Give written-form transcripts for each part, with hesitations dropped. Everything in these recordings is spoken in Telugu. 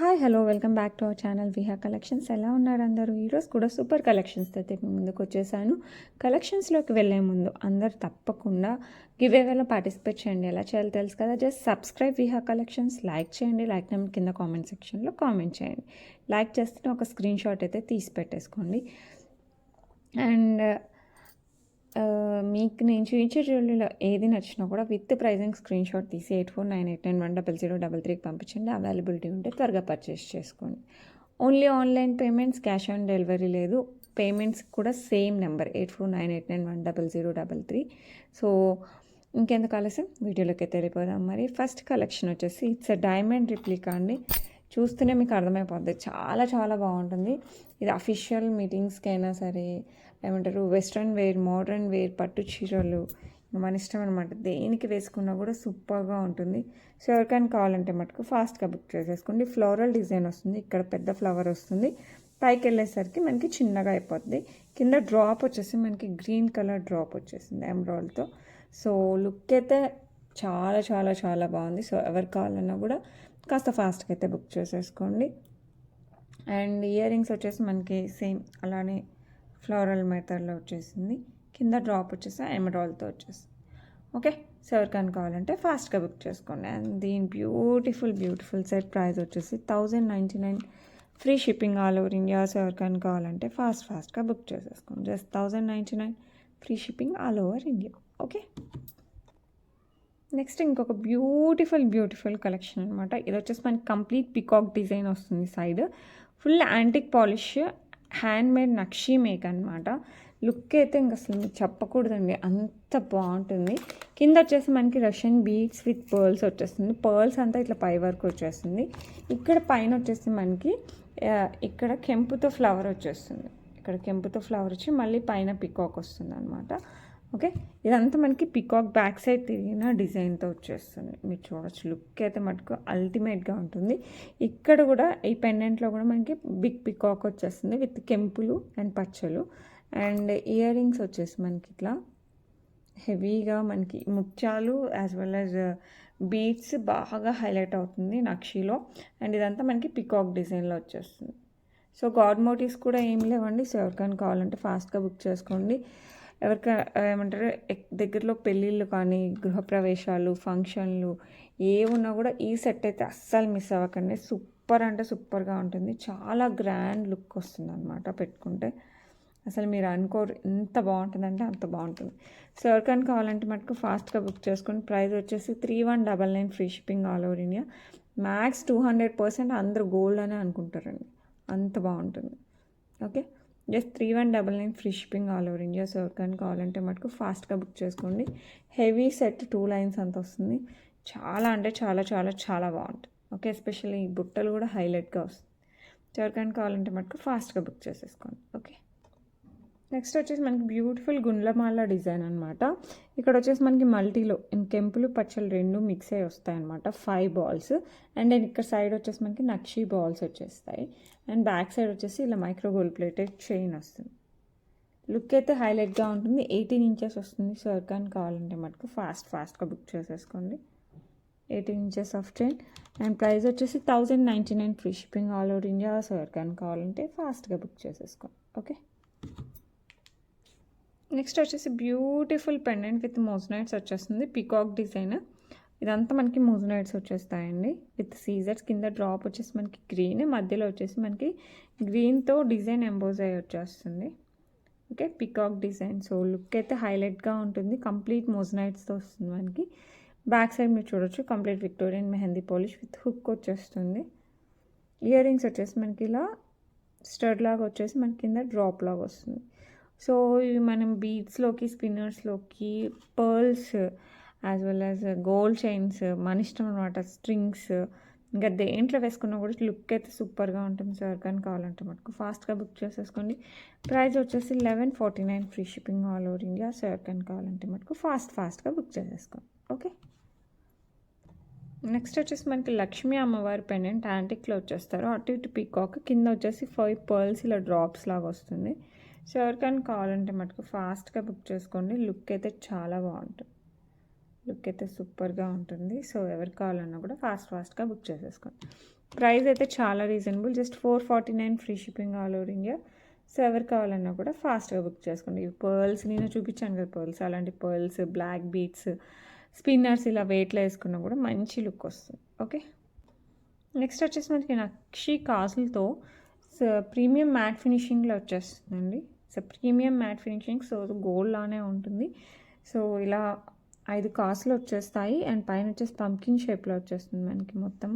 Hi hello welcome back to our channel Viha collections. ఎలా ఉన్నారు అందరూ? ఈరోజు కూడా సూపర్ కలెక్షన్స్తో అయితే ముందుకు వచ్చేసాను. కలెక్షన్స్లోకి వెళ్ళే ముందు అందరు తప్పకుండా గివేవేలో పార్టిసిపేట్ చేయండి. ఎలా చేయాలో తెలుసు కదా. Just subscribe Viha collections, like చేయండి. లైక్ నెంబర్ కింద కామెంట్ సెక్షన్లో కామెంట్ చేయండి. లైక్ చేస్తే ఒక స్క్రీన్ షాట్ అయితే తీసి పెట్టేసుకోండి. అండ్ మీకు నేను చూపించే జ్యువెలరీలో ఏది నచ్చినా కూడా విత్ ప్రైజింగ్ స్క్రీన్ షాట్ తీసి 8498910033కి పంపించండి. అవైలబిలిటీ ఉంటే త్వరగా పర్చేస్ చేసుకోండి. Only online payments, cash on delivery లేదు. పేమెంట్స్ కూడా సేమ్ నెంబర్ 8498910033. సో ఇంకెందుకు ఆలస్యం, వీడియోలోకి వెళ్ళిపోదాం. మరి ఫస్ట్ కలెక్షన్ వచ్చేసి ఇట్స్ డైమండ్ రిప్లికా అండి. చూస్తూనే మీకు అర్థమైపోద్ది, చాలా చాలా బాగుంటుంది. ఇది అఫీషియల్ మీటింగ్స్కి అయినా సరే, ఏమంటారు వెస్ట్రన్ వేర్, మోడర్న్ వేర్, పట్టు చీరలు మన ఇష్టం అనమాట. దేనికి వేసుకున్నా కూడా సూపర్గా ఉంటుంది. సో ఎవరికైనా కావాలంటే మటుకు ఫాస్ట్గా బుక్ చేసేసుకోండి. ఫ్లోరల్ డిజైన్ వస్తుంది, ఇక్కడ పెద్ద ఫ్లవర్ వస్తుంది, పైకి వెళ్ళేసరికి మనకి చిన్నగా అయిపోతుంది. కింద డ్రాప్ వచ్చేసి మనకి గ్రీన్ కలర్ డ్రాప్ వచ్చేసింది ఎమరాల్డ్తో. సో లుక్ అయితే చాలా చాలా చాలా బాగుంది. సో ఎవరు కావాలన్నా కూడా కాస్త ఫాస్ట్గా అయితే బుక్ చేసేసుకోండి. అండ్ ఇయర్ రింగ్స్ వచ్చేసి మనకి సేమ్ అలానే ఫ్లోరల్ మెథడ్లో వచ్చేసింది. కింద డ్రాప్ వచ్చేసి ఎమరాల్డ్తో వచ్చేసింది. ఓకే, సో ఎవరికైనా కావాలంటే ఫాస్ట్గా బుక్ చేసుకోండి. అండ్ దీని బ్యూటిఫుల్ సెట్ ప్రైస్ వచ్చేసి 1099 free shipping all over India. So ఎవరికైనా కావాలంటే ఫాస్ట్గా బుక్ చేసేసుకోండి. Just 1099 free shipping all over India. Okay, next ఇంకొక బ్యూటిఫుల్ కలెక్షన్ అనమాట. ఇది వచ్చేసి మనకి కంప్లీట్ పికాక్ డిజైన్ వస్తుంది. Side full antique polish, handmade nakshi make అనమాట. లుక్ అయితే ఇంక అసలు మీకు చెప్పకూడదండి, అంత బాగుంటుంది. కింద వచ్చేసి మనకి రష్యన్ బీడ్స్ విత్ పర్ల్స్ వచ్చేస్తుంది. పర్ల్స్ అంతా ఇట్లా పై వరకు వచ్చేస్తుంది. ఇక్కడ పైన వచ్చేసి మనకి ఇక్కడ కెంపుతో ఫ్లవర్ వచ్చేస్తుంది. ఇక్కడ కెంపుతో ఫ్లవర్ వచ్చి మళ్ళీ పైన పికాక్ వస్తుంది అనమాట. ఓకే, ఇదంతా మనకి పికాక్ బ్యాక్ సైడ్ తిరిగిన డిజైన్తో వచ్చేస్తుంది. మీరు చూడొచ్చు, లుక్ అయితే మటుకు అల్టిమేట్గా ఉంటుంది. ఇక్కడ కూడా ఈ పెండెంట్లో కూడా మనకి బిగ్ పికాక్ వచ్చేస్తుంది విత్ కెంపులు అండ్ పచ్చలు. అండ్ ఇయర్ రింగ్స్ వచ్చేసి మనకి ఇట్లా హెవీగా మనకి ముత్యాలు యాజ్ వెల్ యాజ్ బీడ్స్ బాగా హైలైట్ అవుతుంది నక్షీలో. అండ్ ఇదంతా మనకి పికాక్ డిజైన్లో వచ్చేస్తుంది. సో గాడ్ మోటివ్స్ కూడా ఏం లేవండి. సో ఎవరికైనా కావాలంటే ఫాస్ట్గా బుక్ చేసుకోండి. ఎవరికైనా ఏమంటారు దగ్గరలో పెళ్ళిళ్ళు కానీ, గృహప్రవేశాలు, ఫంక్షన్లు ఏమున్నా కూడా ఈ సెట్ అయితే అస్సలు మిస్ అవ్వకండి. సూపర్ అంటే సూపర్గా ఉంటుంది. చాలా గ్రాండ్ లుక్ వస్తుంది అనమాట పెట్టుకుంటే. అసలు మీరు అనుకోరు ఎంత బాగుంటుందంటే అంత బాగుంటుంది. సో ఎవరికైనా కావాలంటే మటుకు ఫాస్ట్గా బుక్ చేసుకుని. ప్రైస్ వచ్చేసి 3199 free shipping all over India. Max 200% అందరూ గోల్డ్ అనే అనుకుంటారండి, అంత బాగుంటుంది. Okay, just 3199 free shipping all over India. So ఎవరికైనా కావాలంటే మటుకు ఫాస్ట్గా బుక్ చేసుకోండి. హెవీ సెట్ 2 లైన్స్ అంత వస్తుంది. చాలా అంటే చాలా చాలా చాలా బాగుంటుంది. ఓకే, ఎస్పెషల్లీ ఈ బుట్టలు కూడా హైలైట్గా వస్తుంది. సో ఎవరికైనా కావాలంటే మటుకు ఫాస్ట్గా బుక్ చేసేసుకోండి. ఓకే, నెక్స్ట్ వచ్చేసి మనకి బ్యూటిఫుల్ గుండ్లమాల డిజైన్ అనమాట. ఇక్కడ వచ్చేసి మనకి మల్టీలో కెంపులు పచ్చలు రెండు మిక్స్ అయ్యి వస్తాయన్నమాట. 5 బాల్స్. అండ్ నేను ఇక్కడ సైడ్ వచ్చేసి మనకి నక్షీ బాల్స్ వచ్చేస్తాయి. అండ్ బ్యాక్ సైడ్ వచ్చేసి ఇలా మైక్రో గోల్డ్ ప్లేటెడ్ చైన్ వస్తుంది. లుక్ అయితే హైలైట్గా ఉంటుంది. 18 ఇంచెస్ వస్తుంది. సో ఎవరికైనా కావాలంటే మటుకు ఫాస్ట్గా బుక్ చేసేసుకోండి. 18 inches of chain. And price వచ్చేసి 1099 free shipping all over India. So ఎవరికైనా కావాలంటే ఫాస్ట్గా బుక్ చేసేసుకోండి. ఓకే, నెక్స్ట్ వచ్చేసి బ్యూటిఫుల్ పెండెంట్ విత్ మోజనైట్స్ వచ్చేస్తుంది. పికాక్ డిజైన్ ఇదంతా మనకి మోజనైట్స్ వచ్చేస్తాయండి విత్ సీజర్స్. కింద డ్రాప్ వచ్చేసి మనకి గ్రీన్, మధ్యలో వచ్చేసి మనకి గ్రీన్తో డిజైన్ ఎంబోజ్ అయ్యి వచ్చేస్తుంది. Okay, peacock design. So look అయితే హైలైట్గా ఉంటుంది. కంప్లీట్ మోజనైట్స్తో వస్తుంది మనకి. బ్యాక్ సైడ్ మీరు చూడొచ్చు, complete Victorian mehndi polish with hook వచ్చేస్తుంది. ఇయర్ రింగ్స్ వచ్చేసి మనకి ఇలా స్టడ్ లాగా వచ్చేసి మనకి కింద డ్రాప్ లాగా వస్తుంది. సో ఇవి మనం బీడ్స్లోకి, స్పిన్నర్స్లోకి, pearls as well as gold chains మన ఇష్టం అనమాట. స్ట్రింగ్స్ ఇంకా దేంట్లో వేసుకున్నా కూడా లుక్ అయితే సూపర్గా ఉంటుంది. సో ఎవరికైనా కావాలంటే మటుకు ఫాస్ట్గా బుక్ చేసేసుకోండి. ప్రైస్ వచ్చేసి 1149 free shipping all over India. So ఎవరికైనా కావాలంటే మటుకు ఫాస్ట్గా బుక్ చేసేసుకోండి. ఓకే, నెక్స్ట్ వచ్చేసి మనకి లక్ష్మీ అమ్మవారి పెండెంట్ యాంటిక్లో వచ్చేస్తారు. అటు ఇటు పీకాక్, కింద వచ్చేసి 5 పర్ల్స్ ఇలా డ్రాప్స్ లాగా వస్తుంది. సో ఎవరికైనా కావాలంటే మటుకు ఫాస్ట్గా బుక్ చేసుకోండి. లుక్ అయితే చాలా బాగుంటుంది. లుక్ అయితే సూపర్గా ఉంటుంది. సో ఎవరికి కావాలన్నా కూడా ఫాస్ట్గా బుక్ చేసేసుకోండి. ప్రైస్ అయితే చాలా reasonable, just 449 free shipping all over India. So ఎవరు కావాలన్నా కూడా ఫాస్ట్గా బుక్ చేసుకోండి. ఇవి పర్ల్స్ నేను చూపించాను కదా, పర్ల్స్ అలాంటి పర్ల్స్, బ్లాక్ బీట్స్, స్పిన్నర్స్ ఇలా వెయిట్లో వేసుకున్నా కూడా మంచి లుక్ వస్తుంది. ఓకే, నెక్స్ట్ వచ్చేసి మనకి నక్షి కాసులతో ప్రీమియం మ్యాట్ ఫినిషింగ్లో వచ్చేస్తుందండి. So premium matte finishing, so gold లానే ఉంటుంది. సో ఇలా 5 కాసులు వచ్చేస్తాయి అండ్ పైన వచ్చేసి పంకిన్ షేప్లో వచ్చేస్తుంది మనకి మొత్తం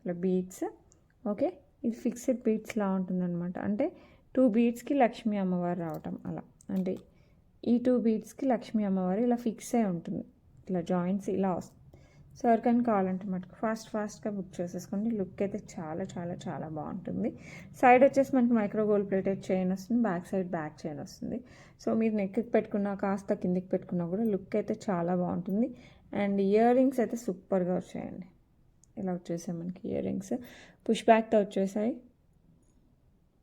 ఇలా బీడ్స్. ఓకే, ఇది ఫిక్స్డ్ బీడ్స్లా ఉంటుందన్నమాట. అంటే 2 బీడ్స్కి లక్ష్మీ అమ్మవారు రావటం అలా, అంటే ఈ 2 బీడ్స్కి లక్ష్మీ అమ్మవారు ఇలా ఫిక్స్ అయి ఉంటుంది, ఇలా జాయింట్స్ ఇలా వస్తుంది. సో ఎవరికైనా కావాలంటే మటుకు ఫాస్ట్గా బుక్ చేసేసుకోండి. లుక్ అయితే చాలా చాలా చాలా బాగుంటుంది. సైడ్ వచ్చేసి మనకి మైక్రో గోల్డ్ ప్లేటెడ్ చైన్ వస్తుంది, బ్యాక్ సైడ్ బ్యాక్ చైన్ వస్తుంది. సో మీరు నెక్కి పెట్టుకున్నా కాస్త కిందికి పెట్టుకున్నా కూడా లుక్ అయితే చాలా బాగుంటుంది. అండ్ ఇయర్ రింగ్స్ అయితే సూపర్గా వచ్చాయండి. ఇలా వచ్చేసాయి మనకి ఇయర్ రింగ్స్, పుష్ బ్యాక్తో వచ్చేసాయి.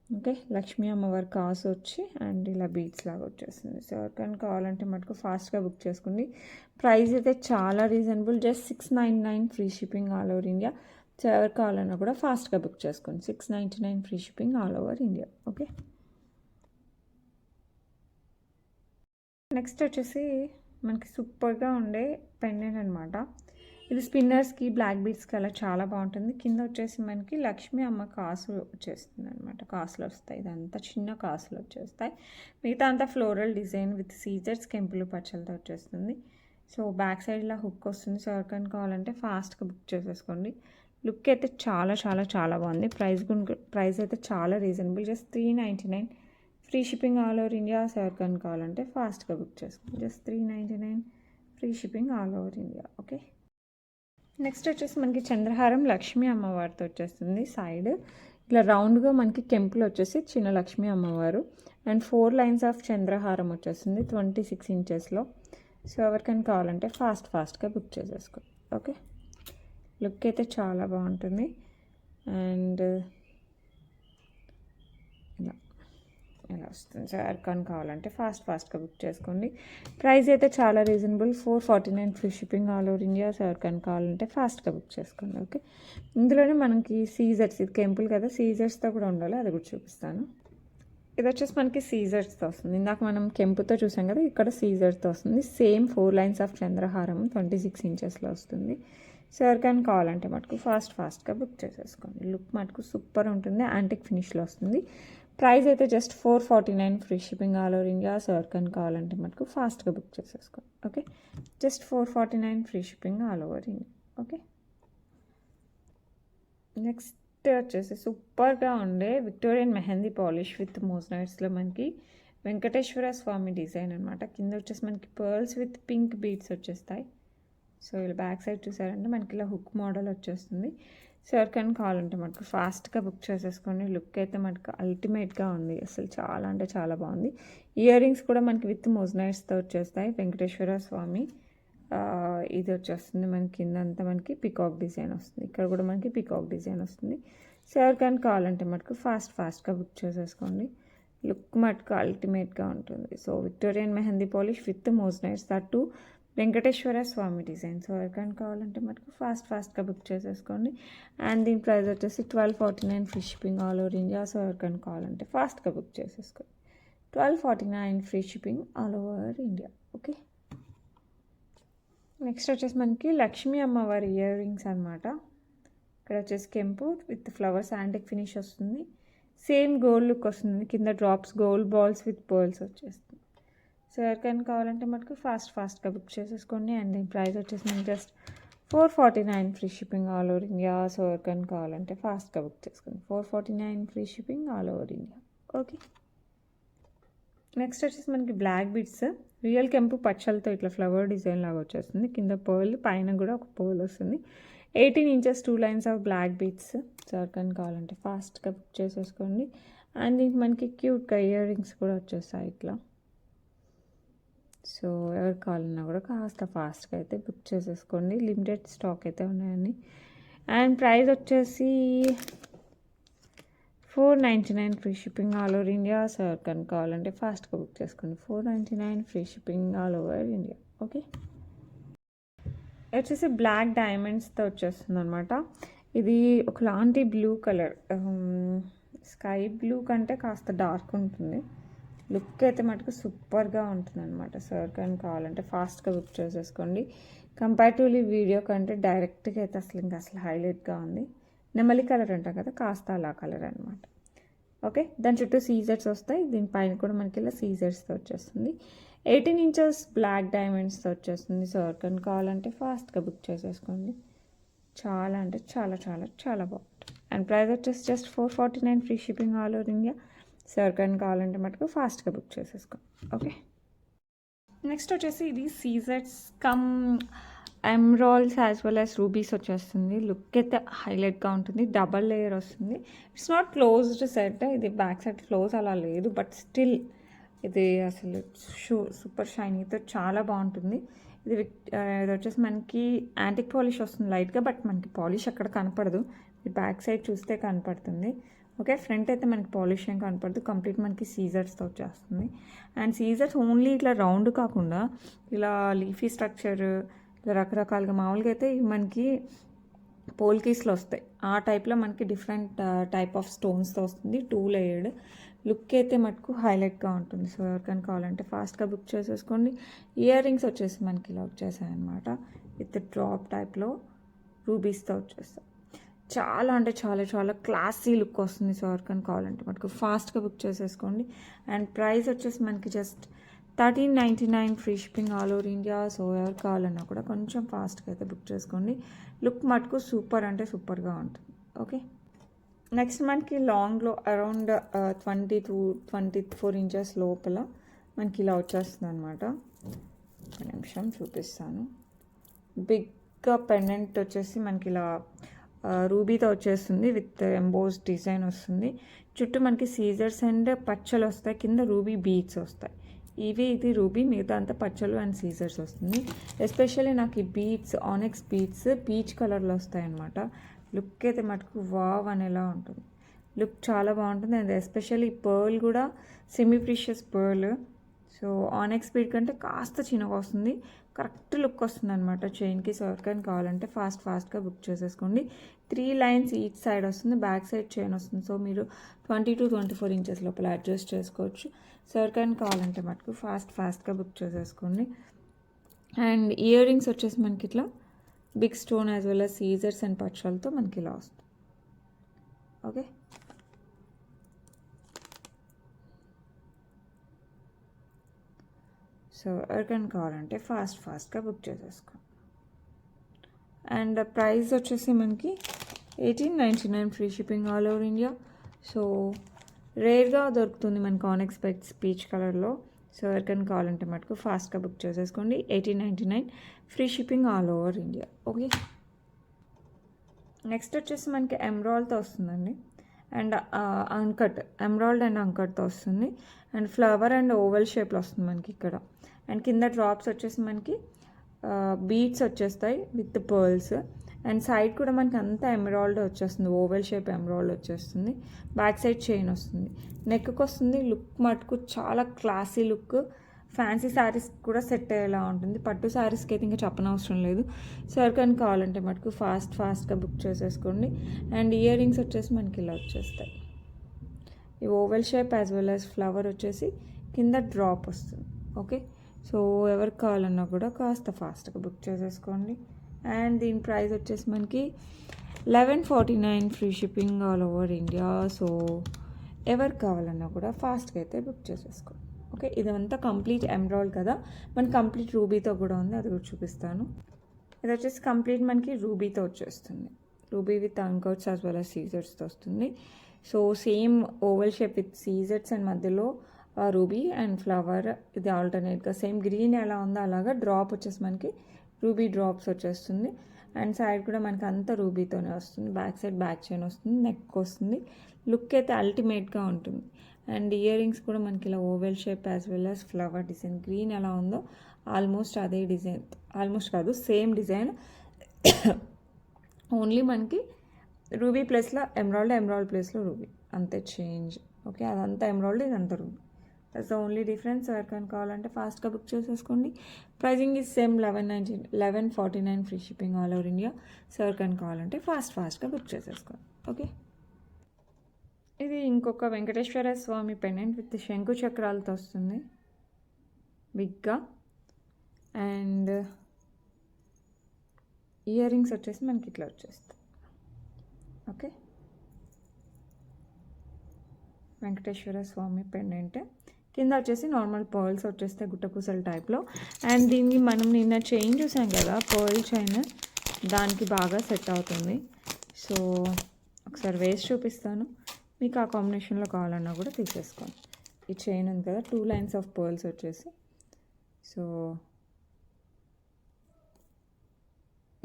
ఓకే, లక్ష్మీ అమ్మవారి కాసు వచ్చి అండ్ ఇలా బీట్స్ లాగా వచ్చేసింది. సో ఎవరికైనా కావాలంటే మటుకు ఫాస్ట్గా బుక్ చేసుకోండి. ప్రైస్ అయితే చాలా reasonable, just 699 free shipping all over India. So ఎవరు కావాలన్నా కూడా ఫాస్ట్గా బుక్ చేసుకోండి. 699 free shipping all over India. Okay, next వచ్చేసి మనకి సూపర్గా ఉండే పెండెంట్ అనమాట. ఇది స్పిన్నర్స్కి, బ్లాక్ బీడ్స్కి అలా చాలా బాగుంటుంది. కింద వచ్చేసి మనకి లక్ష్మీ అమ్మ కాసులు వచ్చేస్తుంది అనమాట, కాసులు వస్తాయి. ఇదంతా చిన్న కాసులు వచ్చేస్తాయి. మిగతా అంతా ఫ్లోరల్ డిజైన్ విత్ సీజర్స్, కెంపులు పచ్చలతో వచ్చేస్తుంది. సో బ్యాక్ సైడ్ ఇలా హుక్ వస్తుంది. సో ఎవరికైనా కావాలంటే ఫాస్ట్గా బుక్ చేసేసుకోండి. లుక్ అయితే చాలా చాలా చాలా బాగుంది. ప్రైస్ అయితే చాలా reasonable, just 399 free shipping all over India. So ఎవరికైనా కావాలంటే ఫాస్ట్గా బుక్ చేసుకోండి. Just 399 free shipping all over India. Okay, next వచ్చేసి మనకి చంద్రహారం లక్ష్మీ అమ్మవారితో వచ్చేస్తుంది. సైడ్ ఇలా రౌండ్గా మనకి కెంపులు వచ్చేసి చిన్న లక్ష్మీ అమ్మవారు అండ్ 4 లైన్స్ ఆఫ్ చంద్రహారం వచ్చేస్తుంది 26 ఇంచెస్లో. సో ఎవరికైనా కావాలంటే ఫాస్ట్గా బుక్ చేసేసుకోండి. ఓకే, లుక్ అయితే చాలా బాగుంటుంది. అండ్ ఇలా వస్తుంది. సో ఎవరికైనా కావాలంటే ఫాస్ట్గా బుక్ చేసుకోండి. ప్రైస్ అయితే చాలా reasonable, 449 free shipping all over India. So ఎవరికైనా కావాలంటే ఫాస్ట్గా బుక్ చేసుకోండి. ఓకే, ఇందులోనే మనకి సీజర్స్, ఇది కెంపుల్ కదా, సీజర్స్తో కూడా ఉండాలి, అది కూడా చూపిస్తాను. ఇది వచ్చేసి మనకి సీజర్స్తో వస్తుంది. ఇందాక మనం కెంపుతో చూసాం కదా, ఇక్కడ సీజర్తో వస్తుంది. సేమ్ 4 లైన్స్ ఆఫ్ చంద్రహారం 26 ఇంచెస్లో వస్తుంది. సో ఎవరికైనా కావాలంటే మటుకు ఫాస్ట్గా బుక్ చేసేసుకోండి. లుక్ మటుకు సూపర్ ఉంటుంది, యాంటిక్ ఫినిష్లో వస్తుంది. ప్రైస్ అయితే just 449 free shipping all over India. So ఎవరికైనా కావాలంటే మటుకు ఫాస్ట్గా బుక్ చేసేసుకోండి. Okay, just 449 free shipping all over India. Okay, next వచ్చేసి సూపర్గా ఉండే విక్టోరియన్ మెహందీ పాలిష్ విత్ మోజనైట్స్లో మనకి వెంకటేశ్వర స్వామి డిజైన్ అనమాట. కింద వచ్చేసి మనకి పర్ల్స్ విత్ పింక్ బీడ్స్ వచ్చేస్తాయి. సో ఇలా బ్యాక్ సైడ్ చూసారంటే మనకి ఇలా హుక్ మోడల్ వచ్చేస్తుంది. సో ఎవరికైనా కావాలంటే మనకు ఫాస్ట్గా బుక్ చేసేసుకోండి. లుక్ అయితే మనకు అల్టిమేట్గా ఉంది, అసలు చాలా అంటే చాలా బాగుంది. ఇయర్ రింగ్స్ కూడా మనకి విత్ మోజనైట్స్తో వచ్చేస్తాయి. వెంకటేశ్వర స్వామి ఇది వచ్చేస్తుంది మనకి, కిందంతా మనకి పికాక్ డిజైన్ వస్తుంది, ఇక్కడ కూడా మనకి పికాక్ డిజైన్ వస్తుంది. సో ఎవరికైనా కావాలంటే మటుకు ఫాస్ట్గా బుక్ చేసేసుకోండి. లుక్ మటుకు అల్టిమేట్గా ఉంటుంది. So Victorian mehndi polish with moissanites, that Venkateswara Swamy design. సో ఎవరికైనా కావాలంటే మటుకు ఫాస్ట్గా బుక్ చేసేసుకోండి. అండ్ దీని ప్రైస్ వచ్చేసి 1249 free shipping all over India. So ఎవరికైనా కావాలంటే ఫాస్ట్గా బుక్ చేసేసుకోండి. 1249 free shipping all over India. Okay, next వచ్చేసి మనకి లక్ష్మీ అమ్మవారి ఇయర్ రింగ్స్ అనమాట. ఇక్కడ వచ్చేసి కెంపు విత్ ఫ్లవర్స్ యాంటిక్ ఫినిష్ వస్తుంది. సేమ్ గోల్డ్ లుక్ వస్తుంది, కింద drops gold balls with pearls వచ్చేస్తుంది. సో ఎవరికైనా కావాలంటే మనకు ఫాస్ట్గా బుక్ చేసేసుకోండి. అండ్ దీని ప్రైస్ వచ్చేసి మనకి just 449 free shipping all over India. So ఎవరికైనా కావాలంటే ఫాస్ట్గా బుక్ చేసుకోండి. 449 free shipping all over India. Okay, next వచ్చేసి మనకి బ్లాక్ బీడ్స్ రియల్ కెంపు పచ్చలతో ఇట్లా ఫ్లవర్ డిజైన్ లాగా వచ్చేస్తుంది. కింద పర్ల్, పైన కూడా ఒక పర్ల్ వస్తుంది. 18 inches 2 lines of black beads. So ఎవరికైనా కావాలంటే ఫాస్ట్గా బుక్ చేసేసుకోండి. అండ్ దీనికి మనకి క్యూట్గా ఇయర్ రింగ్స్ కూడా వచ్చేస్తాయి ఇట్లా. సో ఎవరు కావాలన్నా కూడా కాస్త ఫాస్ట్గా అయితే బుక్ చేసేసుకోండి. లిమిటెడ్ స్టాక్ అయితే ఉన్నాయండి. అండ్ ప్రైస్ వచ్చేసి 499 free shipping all over India. So ఎవరికైనా కావాలంటే ఫాస్ట్గా బుక్ చేసుకోండి. 499 free shipping all over India. Okay, వచ్చేసి బ్లాక్ డైమండ్స్తో వచ్చేస్తుంది అనమాట. ఇది ఒకలాంటి బ్లూ కలర్, స్కై బ్లూ కంటే కాస్త డార్క్ ఉంటుంది. లుక్ అయితే మటుకు సూపర్గా ఉంటుంది అనమాట. సార్ కానీ కావాలంటే ఫాస్ట్గా బుక్ చేసేసుకోండి. కంపారిటివ్లీ వీడియో కంటే డైరెక్ట్గా అయితే అసలు హైలైట్గా ఉంది. నెమలి కలర్ అంటాం కదా, కాస్త అలా కలర్ అనమాట. ఓకే, దాని చుట్టూ సీజర్స్ వస్తాయి. దీనిపైన కూడా మనకి ఇలా సీజర్స్తో వచ్చేస్తుంది. 18 ఇంచెస్ బ్లాక్ డైమండ్స్తో వచ్చేస్తుంది. సార్ కానీ కావాలంటే ఫాస్ట్గా బుక్ చేసేసుకోండి. చాలా అంటే చాలా చాలా చాలా బాగుంటుంది. అండ్ ప్రైస్ వచ్చేసి just 449, free shipping all over India. Sir కానీ కావాలంటే మటుకు ఫాస్ట్గా బుక్ చేసేసుకోండి. ఓకే, నెక్స్ట్ వచ్చేసి ఇది సీజర్స్ come emeralds as well as rubies వచ్చేస్తుంది. లుక్ అయితే హైలైట్గా ఉంటుంది. డబల్ లేయర్ వస్తుంది. ఇట్స్ నాట్ క్లోజ్డ్ సెట్, ఇది బ్యాక్ సైడ్ క్లోజ్ అలా లేదు, బట్ స్టిల్ ఇది అసలు సూపర్ షైనీతో చాలా బాగుంటుంది. ఇది వచ్చేసి మనకి యాంటిక్ పాలిష్ వస్తుంది లైట్గా, బట్ మనకి పాలిష్ అక్కడ కనపడదు. ఇది బ్యాక్ సైడ్ చూస్తే కనపడుతుంది. ఓకే, ఫ్రంట్ అయితే మనకి పాలిష్ ఏం కనపడదు. కంప్లీట్ మనకి సీజర్స్తో వచ్చేస్తుంది. అండ్ సీజర్స్ ఓన్లీ ఇట్లా రౌండ్ కాకుండా ఇలా లీఫీ స్ట్రక్చర్, ఇలా రకరకాలుగా మామూలుగా అయితే మనకి పోల్కీస్లో వస్తాయి. ఆ టైప్లో మనకి డిఫరెంట్ టైప్ ఆఫ్ స్టోన్స్తో వస్తుంది. 2 లేయర్డ్ లుక్ అయితే మటుకు హైలైట్గా ఉంటుంది. సో ఎవరికైనా కావాలంటే ఫాస్ట్గా బుక్ చేసేసుకోండి. ఇయర్ రింగ్స్ వచ్చేసి మనకి ఇలా వచ్చేసాయన్నమాట. విత్ డ్రాప్ టైప్లో రూబీస్తో వచ్చేస్తాయి. చాలా అంటే చాలా చాలా క్లాసీ లుక్ వస్తుంది. సో ఎవరికైనా కావాలంటే మటుకు ఫాస్ట్గా బుక్ చేసేసుకోండి. అండ్ ప్రైస్ వచ్చేసి మనకి just 1399, free shipping all over India. So ఎవరు కావాలన్నా కూడా కొంచెం ఫాస్ట్గా అయితే బుక్ చేసుకోండి. లుక్ మటుకు సూపర్ అంటే సూపర్గా ఉంటుంది. ఓకే, నెక్స్ట్ మనకి లాంగ్లో అరౌండ్ 22-24 ఇంచెస్ లోపల మనకి ఇలా వచ్చేస్తుంది అనమాట. ఒక నిమిషం చూపిస్తాను. బిగ్గా పెండెంట్ వచ్చేసి మనకి ఇలా రూబీతో వచ్చేస్తుంది. విత్ ఎంబోస్ డిజైన్ వస్తుంది. చుట్టూ మనకి సీజర్స్ అండ్ పచ్చలు వస్తాయి. కింద రూబీ బీడ్స్ వస్తాయి. ఇది రూబీ, మిగతా అంతా పచ్చలు అండ్ సీజర్స్ వస్తుంది. ఎస్పెషల్లీ నాకు ఈ బీడ్స్, ఆనెక్స్ బీడ్స్ పీచ్ కలర్లో వస్తాయి అన్నమాట. లుక్ అయితే మటుకు వావ్ అనేలా ఉంటుంది. లుక్ చాలా బాగుంటుంది. అండ్ ఎస్పెషల్లీ పర్ల్ కూడా semi precious pearl. So onyx bead కంటే కాస్త చిన్నగా వస్తుంది. కరెక్ట్ లుక్ వస్తుంది అనమాట చైన్కి. సో ఎవరికైనా కావాలంటే ఫాస్ట్గా బుక్ చేసేసుకోండి. 3 లైన్స్ ఈచ్ సైడ్ వస్తుంది. బ్యాక్ సైడ్ చైన్ వస్తుంది. సో మీరు 20-24 ఇంచెస్ లోపల అడ్జస్ట్ చేసుకోవచ్చు. సో ఎవరికైనా కావాలంటే మటుకు ఫాస్ట్గా బుక్ చేసేసుకోండి. అండ్ ఇయర్ రింగ్స్ వచ్చేసి మనకి ఇట్లా big stone as well as scissors and పచ్చలతో మనకి ఇలా వస్తుంది. ఓకే, సో ఎవరికైనా కావాలంటే ఫాస్ట్గా బుక్ చేసేసుకోండి. అండ్ ప్రైస్ వచ్చేసి మనకి 1899, free shipping all over India. So రేర్గా దొరుకుతుంది మనకి ఆనెక్స్ బీడ్స్ పీచ్ కలర్లో. సో ఎవరికైనా కావాలంటే మటుకు ఫాస్ట్గా బుక్ చేసేసుకోండి. 1899, free shipping all over India. Okay, next వచ్చేసి మనకి ఎమ్రాల్డ్తో వస్తుందండి. అండ్ అంకట్, ఎమ్రాల్డ్ అండ్ అంకట్తో వస్తుంది. అండ్ ఫ్లవర్ అండ్ ఓవెల్ షేప్లో వస్తుంది మనకి ఇక్కడ. అండ్ కింద డ్రాప్స్ వచ్చేసి మనకి బీడ్స్ వచ్చేస్తాయి విత్ పర్ల్స్. అండ్ సైడ్ కూడా మనకి అంతా ఎమరాల్డ్ వచ్చేస్తుంది. ఓవెల్ షేప్ ఎమరాల్డ్ వచ్చేస్తుంది. బ్యాక్ సైడ్ చైన్ వస్తుంది. నెక్కి వస్తుంది. లుక్ మటుకు చాలా క్లాసీ లుక్. ఫ్యాన్సీ శారీస్ కూడా సెట్ అయ్యేలా ఉంటుంది. పట్టు శారీస్కి అయితే ఇంకా చెప్పనవసరం లేదు. సో ఎవరికైనా కావాలంటే మటుకు ఫాస్ట్గా బుక్ చేసేసుకోండి. అండ్ ఇయర్ రింగ్స్ వచ్చేసి మనకి ఇలా వచ్చేస్తాయి. ఈ oval shape as well as flower వచ్చేసి కింద డ్రాప్ వస్తుంది. ఓకే, సో ఎవరికి కావాలన్నా కూడా కాస్త ఫాస్ట్గా బుక్ చేసేసుకోండి. అండ్ దీని ప్రైస్ వచ్చేసి మనకి 1149, free shipping all over India. So ఎవరికి కావాలన్నా కూడా ఫాస్ట్గా అయితే బుక్ చేసేసుకోండి. ఓకే, ఇదంతా కంప్లీట్ ఎమరాల్డ్ కదా, మనకి కంప్లీట్ రూబీతో కూడా ఉంది, అది కూడా చూపిస్తాను. ఇది వచ్చేసి కంప్లీట్ మనకి రూబీతో వచ్చేస్తుంది. Ruby with anchors as well as సీజర్స్తో వస్తుంది. So same oval shape with సీజర్స్ అండ్ మధ్యలో రూబీ అండ్ ఫ్లవర్. ఇది ఆల్టర్నేట్గా సేమ్ గ్రీన్ ఎలా ఉందో అలాగా డ్రాప్ వచ్చేసి మనకి రూబీ డ్రాప్స్ వచ్చేస్తుంది. అండ్ సైడ్ కూడా మనకి అంతా రూబీతోనే వస్తుంది. బ్యాక్ సైడ్ బ్యాక్ చైన్ వస్తుంది. నెక్ వస్తుంది. లుక్ అయితే అల్టిమేట్గా ఉంటుంది. అండ్ ఇయర్ రింగ్స్ కూడా మనకి ఇలా oval shape as well as flower design. Green ఎలా ఉందో ఆల్మోస్ట్ అదే డిజైన్, ఆల్మోస్ట్ కాదు సేమ్ డిజైన్, ఓన్లీ మనకి రూబీ ప్లేస్లో ఎమరాల్డ్, ఎమరాల్డ్ ప్లేస్లో రూబీ, అంతే చేంజ్. ఓకే, అదంతా ఎమరాల్డ్, ఇదంతా ruby. That's the only difference. ఎవరికైనా కావాలంటే ఫాస్ట్గా బుక్ చేసేసుకోండి. Pricing is same 1149 free shipping all over India. So ఎవరికైనా కావాలంటే ఫాస్ట్గా బుక్ చేసేసుకోండి. ఓకే, ఇది ఇంకొక వెంకటేశ్వర స్వామి పెండెంట్ విత్ శంకు చక్రాలతో వస్తుంది బిగ్గా. అండ్ ఇయర్ రింగ్స్ వచ్చేసి మనకి ఇట్లా వచ్చేస్తాయి. ఓకే, వెంకటేశ్వర స్వామి పెండెంట్ కింద వచ్చేసి నార్మల్ పర్ల్స్ వచ్చేస్తే గుట్టపూసల టైప్లో. అండ్ దీన్ని మనం నిన్న చైన్ చూసాం కదా, పర్ల్ చైన్, దానికి బాగా సెట్ అవుతుంది. సో ఒకసారి వేసి చూపిస్తాను, మీకు ఆ కాంబినేషన్లో కావాలన్నా కూడా తీసేసుకోండి. ఈ చైన్ ఉంది కదా, 2 లైన్స్ ఆఫ్ పర్ల్స్ వచ్చేసి. సో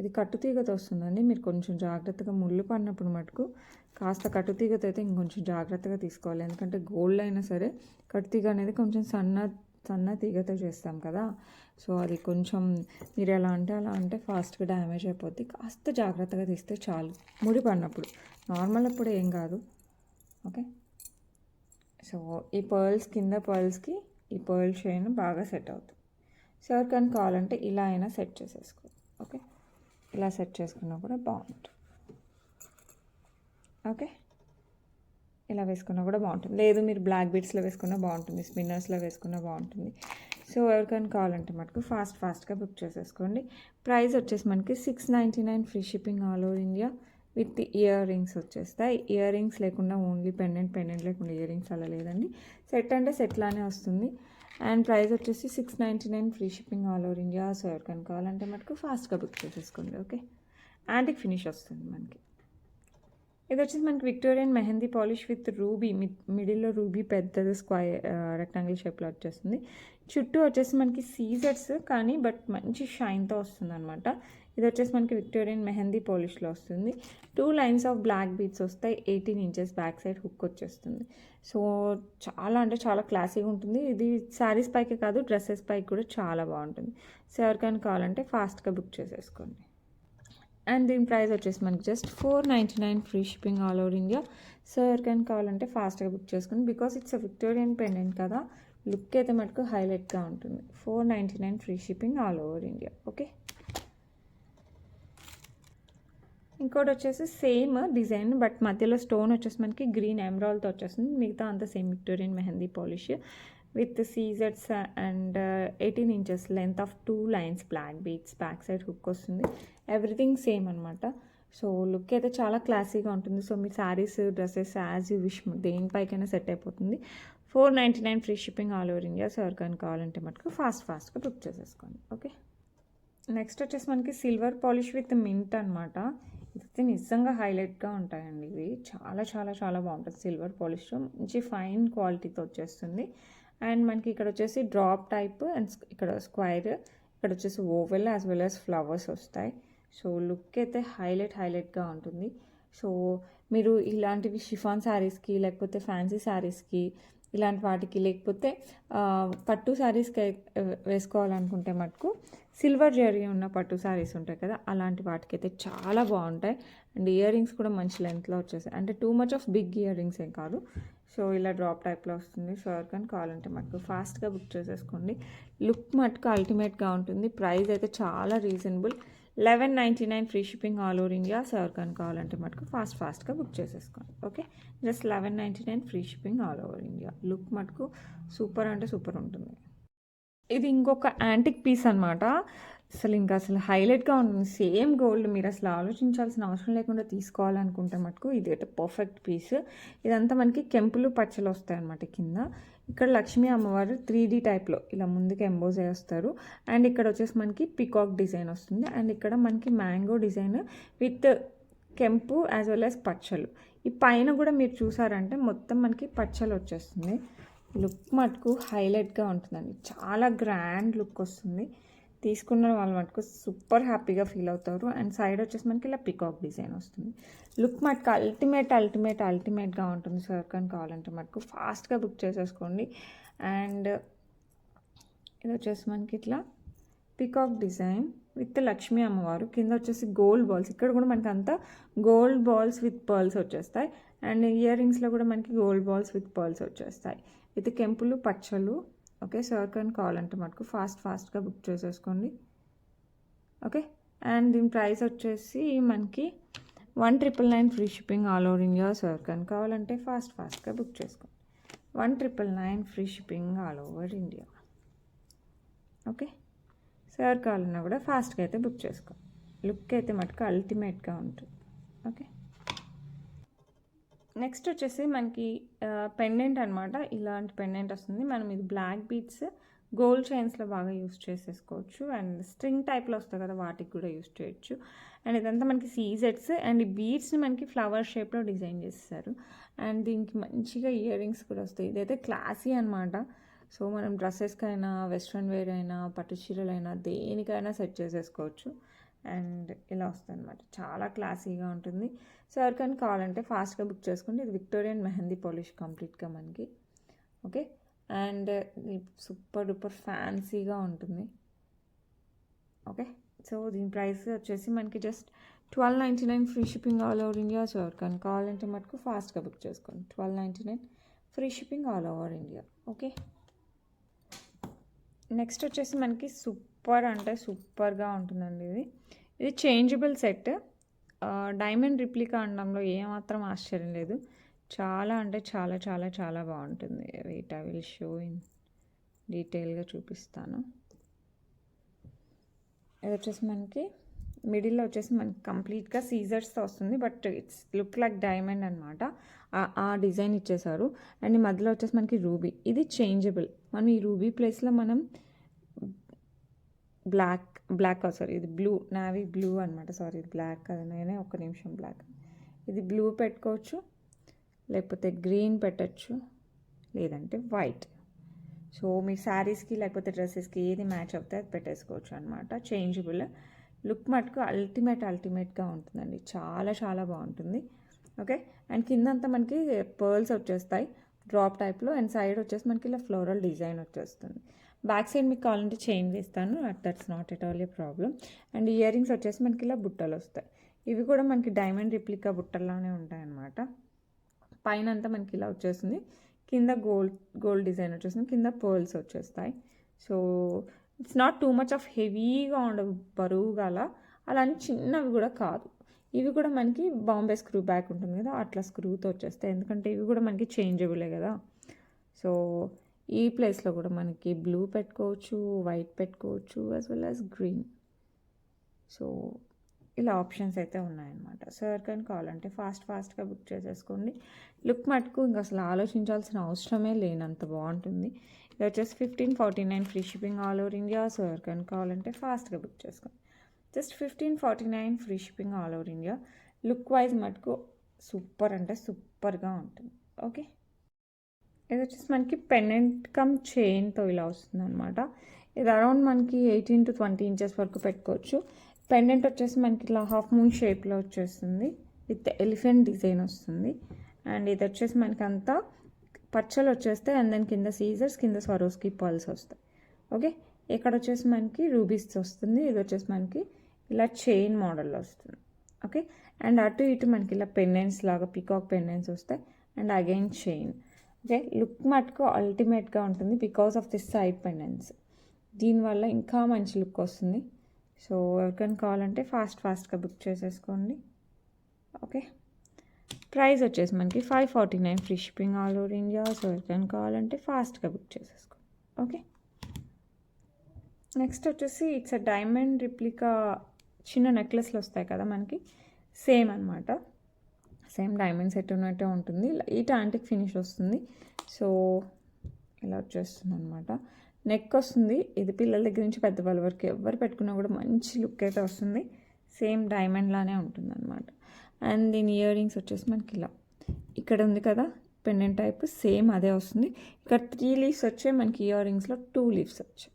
ఇది కట్టుతీగతో వస్తుందండి. మీరు కొంచెం జాగ్రత్తగా ముళ్ళు పడినప్పుడు మటుకు కాస్త కట్టుతీగతో అయితే ఇంకొంచెం జాగ్రత్తగా తీసుకోవాలి. ఎందుకంటే గోల్డ్ అయినా సరే కట్టుతీగ అనేది కొంచెం సన్న తీగతో చేస్తాం కదా. సో అది కొంచెం మీరు ఎలా అంటే ఫాస్ట్గా డ్యామేజ్ అయిపోద్ది. కాస్త జాగ్రత్తగా తీస్తే చాలు ముడి పడినప్పుడు. నార్మల్ అప్పుడు ఏం కాదు. ఓకే, సో ఈ పర్ల్స్ కింద పర్ల్స్కి ఈ పర్ల్ చైన్ బాగా సెట్ అవుతుంది. సో ఎవరికైనా కావాలంటే ఇలా అయినా సెట్ చేసేసుకో. ఓకే, ఇలా సెట్ చేసుకున్నా కూడా బాగుంటుంది. ఓకే, ఇలా వేసుకున్నా కూడా బాగుంటుంది. లేదు మీరు బ్లాక్ బీడ్స్లో వేసుకున్నా బాగుంటుంది, స్పిన్నర్స్లో వేసుకున్నా బాగుంటుంది. సో ఎవరికైనా కావాలంటే మటుకు ఫాస్ట్గా బుక్ చేసేసుకోండి. ప్రైస్ వచ్చేసి మనకి 699 free shipping all over India with ear rings వచ్చేస్తాయి. ఇయర్ రింగ్స్ లేకుండా ఓన్లీ పెండెంట్ లేకుండా ఇయర్ రింగ్స్ అలా లేదండి. సెట్ అంటే సెట్లానే వస్తుంది. అండ్ ప్రైస్ వచ్చేసి 699 free shipping all over India. So ఎవరికైనా కావాలంటే మటుకు ఫాస్ట్గా బుక్ చేసేసుకోండి. ఓకే, యాంటిక్ ఫినిష్ వస్తుంది మనకి. ఇది వచ్చేసి మనకి Victorian mehndi polish with ruby, మిడిల్లో రూబీ పెద్దది స్క్వైర్ రెక్టాంగిల్ షేప్లో వచ్చేస్తుంది. చుట్టూ వచ్చేసి మనకి సీజర్స్ కానీ బట్ మంచి షైన్తో వస్తుంది అనమాట. ఇది వచ్చేసి మనకి విక్టోరియన్ మెహందీ పాలిష్లో వస్తుంది. 2 లైన్స్ ఆఫ్ బ్లాక్ బీడ్స్ వస్తాయి. 18 ఇంచెస్ బ్యాక్ సైడ్ హుక్ వచ్చేస్తుంది. సో చాలా క్లాసీగా ఉంటుంది. ఇది శారీస్ పైకి కాదు, డ్రెస్సెస్ పైకి కూడా చాలా బాగుంటుంది. సో ఎవరికైనా కావాలంటే ఫాస్ట్గా బుక్ చేసేసుకోండి. అండ్ దీని ప్రైస్ వచ్చేసి మనకి just 499 free shipping all over India. So ఎవరికైనా కావాలంటే ఫాస్ట్గా బుక్ చేసుకోండి. Because it's a Victorian pendant కదా, లుక్ అయితే మటుకు హైలైట్గా ఉంటుంది. 499 free shipping all over India. Okay, ఇంకోటి వచ్చేసి సేమ్ డిజైన్ బట్ మధ్యలో స్టోన్ వచ్చేసి మనకి గ్రీన్ ఎమరాల్డ్తో వచ్చేస్తుంది. మిగతా అంతా same Victorian mehndi polish with సీజర్స్ and 18 inches length of 2 lines black beads, back side hook వస్తుంది. ఎవ్రీథింగ్ సేమ్ అనమాట. సో లుక్ అయితే చాలా క్లాసీగా ఉంటుంది. సో మీ saris, dresses as you wish దేనిపైకైనా సెట్ అయిపోతుంది. 499 free shipping all over India. So ఎవరికైనా కావాలంటే మటుకు ఫాస్ట్గా బుక్ చేసేసుకోండి. ఓకే, నెక్స్ట్ వచ్చేసి మనకి సిల్వర్ పాలిష్ విత్ మింట్ అనమాట. ఇది నిజంగా హైలైట్గా ఉంటాయండి. ఇవి చాలా బాగుంటుంది. సిల్వర్ పాలిష్ మంచి ఫైన్ క్వాలిటీతో వచ్చేస్తుంది. అండ్ మనకి ఇక్కడ వచ్చేసి డ్రాప్ టైప్ అండ్ ఇక్కడ స్క్వైర్, ఇక్కడ వచ్చేసి oval as well as flowers వస్తాయి. సో లుక్ అయితే హైలైట్గా ఉంటుంది. సో మీరు ఇలాంటివి షిఫాన్ శారీస్కి లేకపోతే ఫ్యాన్సీ శారీస్కి ఇలాంటి వాటికి లేకపోతే పట్టు శారీస్కి వేసుకోవాలనుకుంటే మటుకు సిల్వర్ జరీ ఉన్న పట్టు శారీస్ ఉంటాయి కదా, అలాంటి వాటికి అయితే చాలా బాగుంటాయి. అండ్ ఇయర్ రింగ్స్ కూడా మంచి లెంత్లో వచ్చేసాయి. అంటే too much of big earrings ఏం కాదు. సో ఇలా డ్రాప్ టైప్లో వస్తుంది. సో ఎవరికైనా కావాలంటే మటుకు ఫాస్ట్గా బుక్ చేసేసుకోండి. లుక్ మటుకు అల్టిమేట్గా ఉంటుంది. ప్రైస్ అయితే చాలా reasonable. 1199 free shipping all over India. So ఎవరికైనా కావాలంటే మటుకు ఫాస్ట్గా బుక్ చేసేసుకోండి. Okay, just 1199 free shipping all over India. Look మటుకు సూపర్ అంటే సూపర్ ఉంటుంది. ఇది ఇంకొక యాంటిక్ పీస్ అనమాట. అసలు హైలైట్గా ఉంటుంది. సేమ్ గోల్డ్, మీరు అసలు ఆలోచించాల్సిన అవసరం లేకుండా తీసుకోవాలనుకుంటే మటుకు ఇది అయితే పర్ఫెక్ట్ పీస్. ఇదంతా మనకి కెంపులు పచ్చలు వస్తాయి అనమాట. కింద ఇక్కడ లక్ష్మీ అమ్మవారు 3D టైప్లో ఇలా ముందుకు ఎంబోజ్ చేస్తారు. అండ్ ఇక్కడ వచ్చేసి మనకి పికాక్ డిజైన్ వస్తుంది. అండ్ ఇక్కడ మనకి మ్యాంగో డిజైన్ విత్ కెంపు యాజ్ వెల్ యాజ్ పచ్చలు. ఈ పైన కూడా మీరు చూసారంటే మొత్తం మనకి పచ్చలు వచ్చేస్తుంది. లుక్ మటుకు హైలైట్గా ఉంటుందండి. చాలా గ్రాండ్ లుక్ వస్తుంది. తీసుకున్న వాళ్ళు మటుకు సూపర్ హ్యాపీగా ఫీల్ అవుతారు. అండ్ సైడ్ వచ్చేసి మనకి ఇలా పికాక్ డిజైన్ వస్తుంది. లుక్ మటుకు అల్టిమేట్గా ఉంటుంది. సో ఎవరికైనా కావాలంటే మటుకు ఫాస్ట్గా బుక్ చేసేసుకోండి. అండ్ ఇది వచ్చేసి మనకి ఇట్లా పికాక్ డిజైన్ విత్ లక్ష్మీ అమ్మవారు, కింద వచ్చేసి గోల్డ్ బాల్స్. ఇక్కడ కూడా మనకి అంతా గోల్డ్ బాల్స్ విత్ పర్ల్స్ వచ్చేస్తాయి. అండ్ ఇయర్ రింగ్స్లో కూడా మనకి గోల్డ్ బాల్స్ విత్ పర్ల్స్ వచ్చేస్తాయి. ఇది కెంపులు పచ్చలు. ఓకే, సర్కన్ కావాలంటే మటుకు ఫాస్ట్గా బుక్ చేసేసుకోండి. ఓకే, అండ్ దీని ప్రైస్ వచ్చేసి మనకి 1999 free shipping all over India. సర్కన్ కావాలంటే ఫాస్ట్గా బుక్ చేసుకోండి. 1999 free shipping all over India. Okay, sir కావాలన్నా కూడా ఫాస్ట్గా అయితే బుక్ చేసుకోండి. లుక్ అయితే మటుకు అల్టిమేట్గా ఉంటుంది. ఓకే, నెక్స్ట్ వచ్చేసి మనకి పెండెంట్ అనమాట. ఇలాంటి పెండెంట్ వస్తుంది. మనం ఇది బ్లాక్ బీడ్స్ గోల్డ్ చైన్స్లో బాగా యూస్ చేసేసుకోవచ్చు. అండ్ స్ట్రింగ్ టైప్లో వస్తాయి కదా, వాటికి కూడా యూస్ చేయొచ్చు. అండ్ ఇదంతా మనకి సీజెట్స్ అండ్ ఈ బీడ్స్ని మనకి ఫ్లవర్ షేప్లో డిజైన్ చేస్తారు. అండ్ దీనికి మంచిగా ఇయర్ రింగ్స్ కూడా వస్తాయి. ఇదైతే క్లాసీ అనమాట. సో మనం డ్రెస్సెస్కైనా, వెస్ట్రన్ వేర్ అయినా, పట్టు చీరలైనా దేనికైనా సెట్ చేసేసుకోవచ్చు. అండ్ ఇలా వస్తుంది అనమాట. చాలా క్లాసీగా ఉంటుంది. సార్ కానీ కావాలంటే ఫాస్ట్గా బుక్ చేసుకోండి. ఇది విక్టోరియన్ మెహందీ పాలిష్ కంప్లీట్గా మనకి. ఓకే, అండ్ సూపర్ డూపర్ ఫ్యాన్సీగా ఉంటుంది. ఓకే, సో దీని ప్రైస్ వచ్చేసి మనకి just 1299 free shipping all over India. Sir కానీ కావాలంటే మటుకు ఫాస్ట్గా బుక్ చేసుకోండి. 1299 free shipping all over India. Okay, next వచ్చేసి మనకి సూపర్ అంటే సూపర్గా ఉంటుందండి. ఇది చేంజబుల్ సెట్. డైమండ్ రిప్లికా అనడంలో ఏమాత్రం ఆశ్చర్యం లేదు. చాలా అంటే చాలా చాలా చాలా బాగుంటుంది. Wait, I will show in డీటెయిల్గా చూపిస్తాను. ఇది వచ్చేసి మనకి మిడిల్లో వచ్చేసి మనకి కంప్లీట్గా సీజర్స్తో వస్తుంది. But it's look like diamond అనమాట. ఆ డిజైన్ ఇచ్చేసారు. అండ్ ఈ మధ్యలో వచ్చేసి మనకి రూబీ. ఇది చేంజబుల్. మనం ఈ రూబీ ప్లేస్లో మనం బ్లాక్ సారీ, ఇది బ్లూ, నావీ బ్లూ అనమాట. సారీ, ఇది బ్లాక్ కదా, నేనే ఒక్క నిమిషం బ్లాక్. ఇది బ్లూ పెట్టుకోవచ్చు, లేకపోతే గ్రీన్ పెట్టచ్చు, లేదంటే వైట్. సో మీ శారీస్కి లేకపోతే డ్రెస్సెస్కి ఏది మ్యాచ్ అవుతే అది పెట్టేసుకోవచ్చు అనమాట. చేంజబుల్. లుక్ మటుకు అల్టిమేట్గా ఉంటుందండి. చాలా చాలా బాగుంటుంది. ఓకే, అండ్ కిందంతా మనకి పర్ల్స్ వచ్చేస్తాయి డ్రాప్ టైప్లో. అండ్ సైడ్ వచ్చేసి మనకి ఇలా ఫ్లోరల్ డిజైన్ వచ్చేస్తుంది. బ్యాక్ సైడ్ మీకు కావాలంటే చైన్ వేస్తాను, that's not at all A problem. And ear rings వచ్చేసి మనకి ఇలా బుట్టలు వస్తాయి. ఇవి కూడా మనకి డైమండ్ రిప్లికా బుట్టల్లానే ఉంటాయన్నమాట. పైన అంతా మనకి ఇలా వచ్చేస్తుంది. కింద గోల్డ్ డిజైన్ వచ్చేస్తుంది. కింద పర్ల్స్ వచ్చేస్తాయి. So it's not two much of హెవీగా ఉండవు, బరువుగా అలా అని చిన్నవి కూడా కాదు. ఇవి కూడా మనకి బాంబే స్క్రూ బ్యాక్ ఉంటుంది కదా, అట్లా స్క్రూతో వచ్చేస్తాయి. ఎందుకంటే ఇవి కూడా మనకి చేంజబులే కదా. సో ఈ ప్లేస్లో కూడా మనకి బ్లూ పెట్టుకోవచ్చు, వైట్ పెట్టుకోవచ్చు, as well as green. So ఇలా ఆప్షన్స్ అయితే ఉన్నాయన్నమాట. సార్ కానీ కావాలంటే ఫాస్ట్గా బుక్ చేసేసుకోండి. లుక్ మటుకు ఇంకా అసలు ఆలోచించాల్సిన అవసరమే లేనంత బాగుంటుంది. ఇది వచ్చేసి 1549 free shipping all over India. Sir కానీ కావాలంటే ఫాస్ట్గా బుక్ చేసుకోండి. Just 1549 free shipping all over India. Look wise మటుకు సూపర్ అంటే సూపర్గా ఉంటుంది. ఓకే, ఇది వచ్చేసి మనకి పెండెంట్ కమ్ చైన్తో ఇలా వస్తుంది అనమాట. ఇది అరౌండ్ మనకి 18 to 20 ఇంచెస్ వరకు పెట్టుకోవచ్చు. పెండెంట్ వచ్చేసి మనకి ఇట్లా హాఫ్ మూన్ షేప్లో వచ్చేస్తుంది విత్ ఎలిఫెంట్ డిజైన్ వస్తుంది. అండ్ ఇది వచ్చేసి మనకి అంతా పచ్చలు వచ్చేస్తాయి. అండ్ దాని కింద సీజర్స్, కింద స్వరోస్కి పర్ల్స్ వస్తాయి. ఓకే, ఇక్కడ వచ్చేసి మనకి రూబీస్ వస్తుంది. ఇది వచ్చేసి మనకి ఇలా చైన్ మోడల్లో వస్తుంది. ఓకే, అండ్ అటు ఇటు మనకి ఇలా పెండెంట్స్ లాగా పీకాక్ పెండెంట్స్ వస్తాయి. And again chain. Okay, look మటుకు అల్టిమేట్గా ఉంటుంది because of this side pendants. దీనివల్ల ఇంకా మంచి లుక్ వస్తుంది. సో ఎవరికైనా కావాలంటే ఫాస్ట్గా బుక్ చేసేసుకోండి. ఓకే, ప్రైస్ వచ్చేసి మనకి 549 free shipping all over India. So ఎవరికైనా కావాలంటే ఫాస్ట్గా బుక్ చేసేసుకోండి. ఓకే, నెక్స్ట్ వచ్చేసి ఇట్స్ అ డైమండ్ రిప్లికా. చిన్న నెక్లెస్లు వస్తాయి కదా మనకి, సేమ్ అనమాట. సేమ్ డైమండ్ సెట్ ఉన్నట్టే ఉంటుంది. లైట్ యాంటిక్ ఫినిష్ వస్తుంది. సో ఇలా వచ్చేస్తుంది అనమాట. నెక్ వస్తుంది. ఇది పిల్లల దగ్గర నుంచి పెద్దవాళ్ళ వరకు ఎవరు పెట్టుకున్నా కూడా మంచి లుక్ అయితే వస్తుంది. సేమ్ డైమండ్ లానే ఉంటుంది అనమాట. అండ్ దీని ఇయర్ రింగ్స్ వచ్చేసి మనకి ఇలా ఇక్కడ ఉంది కదా పెండెంట్ టైప్, సేమ్ అదే వస్తుంది. ఇక్కడ 3 లీవ్స్ వచ్చాయి, మనకి ఇయర్ రింగ్స్లో 2 లీవ్స్ వచ్చాయి.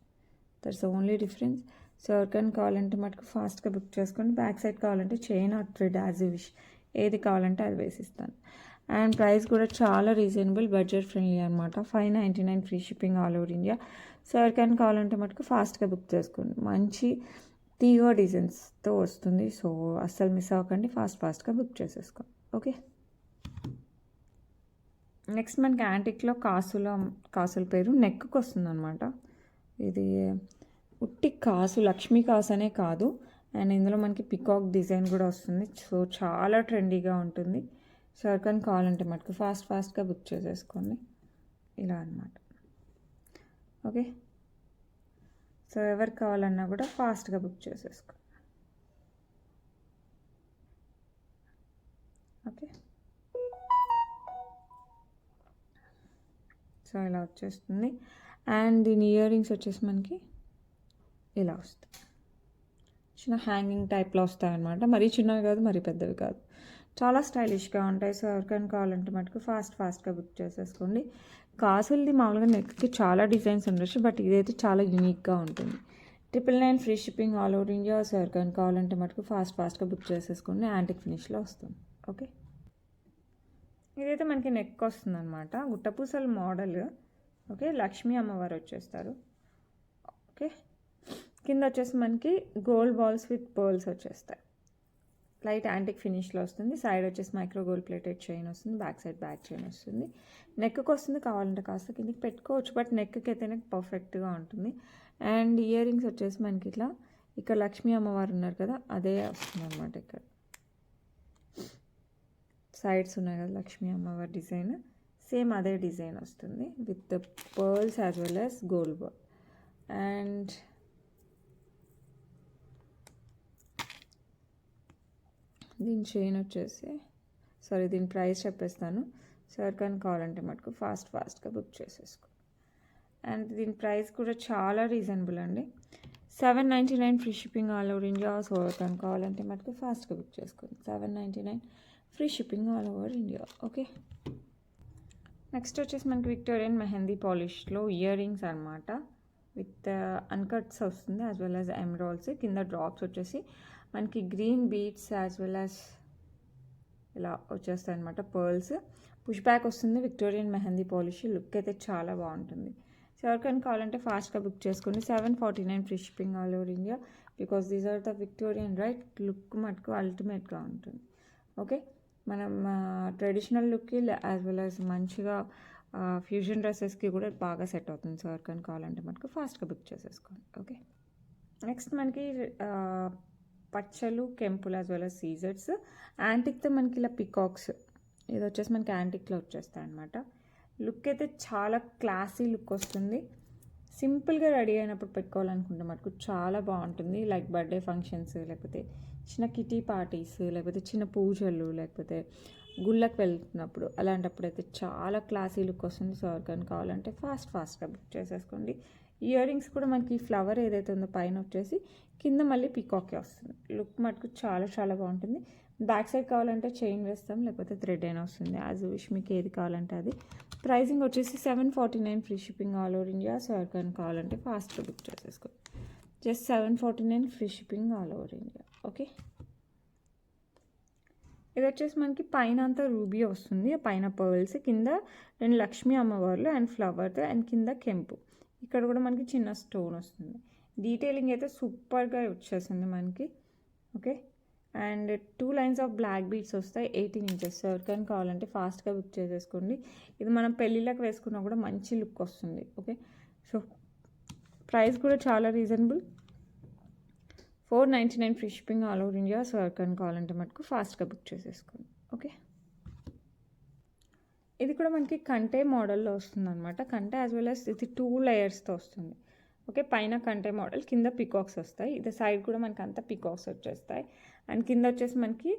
That's only difference. సో ఎవరికైనా కావాలంటే మటుకు ఫాస్ట్గా బుక్ చేసుకోండి. బ్యాక్ సైడ్ కావాలంటే chain are thread as you wish, ఏది కావాలంటే అది వేసిస్తాను. అండ్ ప్రైస్ కూడా చాలా రీజనబుల్, బడ్జెట్ ఫ్రెండ్లీ అనమాట. 599 free shipping all over India. So ఎవరికైనా కావాలంటే మటుకు ఫాస్ట్గా బుక్ చేసుకోండి. మంచి తీగో డిజైన్స్తో వస్తుంది. సో అస్సలు మిస్ అవ్వకండి, ఫాస్ట్గా బుక్ చేసేసుకోండి. ఓకే, నెక్స్ట్ మనకి యాంటిక్లో కాసుల పేరు నెక్కి వస్తుంది అనమాట. ఇది ఉట్టి కాసు, లక్ష్మీ కాసు అనే కాదు, అండ్ ఇందులో మనకి పికాక్ డిజైన్ కూడా వస్తుంది. సో చాలా ట్రెండీగా ఉంటుంది. సో ఎవరికైనా కావాలంటే మటుకు ఫాస్ట్గా బుక్ చేసేసుకోండి. ఇలా అనమాట. ఓకే, సో ఎవరికి కావాలన్నా కూడా ఫాస్ట్గా బుక్ చేసేసుకోండి. ఓకే, సో ఇలా వచ్చేస్తుంది. అండ్ దీని ఇయర్ రింగ్స్ వచ్చేసి మనకి ఇలా వస్తాయి. చిన్న హ్యాంగింగ్ టైప్లో వస్తాయి అన్నమాట. మరీ చిన్నవి కాదు, మరీ పెద్దవి కాదు, చాలా స్టైలిష్గా ఉంటాయి. సో ఎవరికైనా కావాలంటే మటుకు ఫాస్ట్గా బుక్ చేసేసుకోండి. కాసులది మామూలుగా నెక్కి చాలా డిజైన్స్ ఉండొచ్చు, బట్ ఇదైతే చాలా యూనిక్గా ఉంటుంది. 999 free shipping all over India. So ఎవరికైనా కావాలంటే మటుకు ఫాస్ట్గా బుక్ చేసేసుకోండి. యాంటిక్ ఫినిష్లో వస్తుంది. ఓకే, ఇదైతే మనకి నెక్ వస్తుంది అనమాట. గుట్టపూసల మోడల్. ఓకే, లక్ష్మీ అమ్మవారు వచ్చేస్తారు. ఓకే, కింద వచ్చేసి మనకి గోల్డ్ బాల్స్ విత్ పర్ల్స్ వచ్చేస్తాయి. లైట్ యాంటిక్ ఫినిష్లో వస్తుంది. సైడ్ వచ్చేసి మైక్రో గోల్డ్ ప్లేటెడ్ చైన్ వస్తుంది. బ్యాక్ సైడ్ బ్యాక్ చైన్ వస్తుంది. నెక్కి వస్తుంది. కావాలంటే కాస్త కిందకి పెట్టుకోవచ్చు, బట్ నెక్కి అయితేనే పర్ఫెక్ట్గా ఉంటుంది. అండ్ ఇయర్ రింగ్స్ వచ్చేసి మనకి ఇట్లా ఇక్కడ లక్ష్మీ అమ్మవారు ఉన్నారు కదా, అదే వస్తుంది అనమాట. ఇక్కడ సైడ్స్ ఉన్నాయి కదా లక్ష్మీ అమ్మవారి డిజైన్, సేమ్ అదే డిజైన్ వస్తుంది with the pearls as well as gold ball. And దీని చైన్ వచ్చేసి దీని ప్రైస్ చెప్పేస్తాను. సో ఎవరికైనా కావాలంటే మటుకు ఫాస్ట్గా బుక్ చేసేసుకో. అండ్ దీని ప్రైస్ కూడా చాలా రీజనబుల్ అండి. 799 free shipping all over India. So ఎవరికైనా కావాలంటే మటుకు ఫాస్ట్గా బుక్ చేసుకోండి. 799 free shipping all over India. Okay, next వచ్చేసి మనకి విక్టోరియన్ మెహందీ పాలిష్లో ఇయర్ రింగ్స్ అనమాట. విత్ అన్కట్స్ వస్తుంది యాజ్ వెల్ యాజ్ ఎమరాల్డ్స్. కింద డ్రాప్స్ వచ్చేసి మనకి green beads as well as ఇలా వచ్చేస్తాయి అనమాట. పర్ల్స్ పుష్ బ్యాక్ వస్తుంది. విక్టోరియన్ మెహందీ పాలిష్ లుక్ అయితే చాలా బాగుంటుంది. సో ఎవరికైనా కావాలంటే ఫాస్ట్గా బుక్ చేసుకోండి. 749 free shipping all over India. Because these are the Victorian right. Look మటుకు అల్టిమేట్గా ఉంటుంది. ఓకే, మనం ట్రెడిషనల్ లుక్కి యాజ్ వెల్ యాజ్ మంచిగా ఫ్యూజన్ డ్రెస్సెస్కి కూడా బాగా సెట్ అవుతుంది. సో ఎవరికైనా కావాలంటే మనకు ఫాస్ట్గా బుక్ చేసేసుకోండి. ఓకే, నెక్స్ట్ మనకి పచ్చలు, కెంపులు యాజ్ వెల్ యాజ్ సీజర్స్. యాంటిక్తో మనకి ఇలా పికాక్స్, ఇది వచ్చేసి మనకి యాంటిక్లో వచ్చేస్తాయి అనమాట. లుక్ అయితే చాలా క్లాసీ లుక్ వస్తుంది. సింపుల్గా రెడీ అయినప్పుడు పెట్టుకోవాలనుకుంటే మటుకు చాలా బాగుంటుంది. లైక్ బర్త్డే ఫంక్షన్స్, లేకపోతే చిన్న కిటీ పార్టీస్, లేకపోతే చిన్న పూజలు, లేకపోతే గుళ్ళకి వెళ్తున్నప్పుడు, అలాంటప్పుడు అయితే చాలా క్లాసీ లుక్ వస్తుంది. సో ఎవరికైనా కావాలంటే ఫాస్ట్గా బుక్ చేసేసుకోండి. ఇయర్ రింగ్స్ కూడా మనకి ఫ్లవర్ ఏదైతే ఉందో పైన వచ్చేసి కింద మళ్ళీ పికాకే వస్తుంది. లుక్ మటుకు చాలా బాగుంటుంది. బ్యాక్ సైడ్ కావాలంటే చైన్ వేస్తాం, లేకపోతే థ్రెడ్ అయినా వస్తుంది. యాజ్ విష్ మీకు ఏది కావాలంటే అది. ప్రైజింగ్ వచ్చేసి 749 free shipping all over India. So ఎవరికైనా కావాలంటే ఫాస్ట్గా బుక్ చేసేసుకోండి. Just 749 free shipping all over India. Okay, ఇది వచ్చేసి మనకి పైన అంతా రూబీ వస్తుంది, పైన పర్ల్స్, కింద 2 లక్ష్మీ అమ్మవార్లు అండ్ ఫ్లవర్తో, అండ్ కింద కెంపు. ఇక్కడ కూడా మనకి చిన్న స్టోన్ వస్తుంది. డీటెయిలింగ్ అయితే సూపర్గా వచ్చేసింది మనకి. Okay, and 2 lines of black beads వస్తాయి. 18 ఇంచెస్. ఎవరికైనా కావాలంటే ఫాస్ట్గా బుక్ చేసేసుకోండి. ఇది మనం పెళ్ళిళ్ళకి వేసుకున్నా కూడా మంచి లుక్ వస్తుంది. ఓకే, సో ప్రైస్ కూడా చాలా reasonable. 499 free shipping all over India. So ఎవరికైనా కావాలంటే మటుకు ఫాస్ట్గా బుక్ చేసేసుకోండి. ఓకే, ఇది కూడా మనకి కంటే మోడల్లో వస్తుంది అనమాట. కంటే యాజ్ వెల్ యాజ్ ఇది 2 లేయర్స్తో వస్తుంది. ఓకే, పైన కంటే మోడల్, కింద పికాక్స్ వస్తాయి. ఇది సైడ్ కూడా మనకి అంతా పికాక్స్ వచ్చేస్తాయి. అండ్ కింద వచ్చేసి మనకి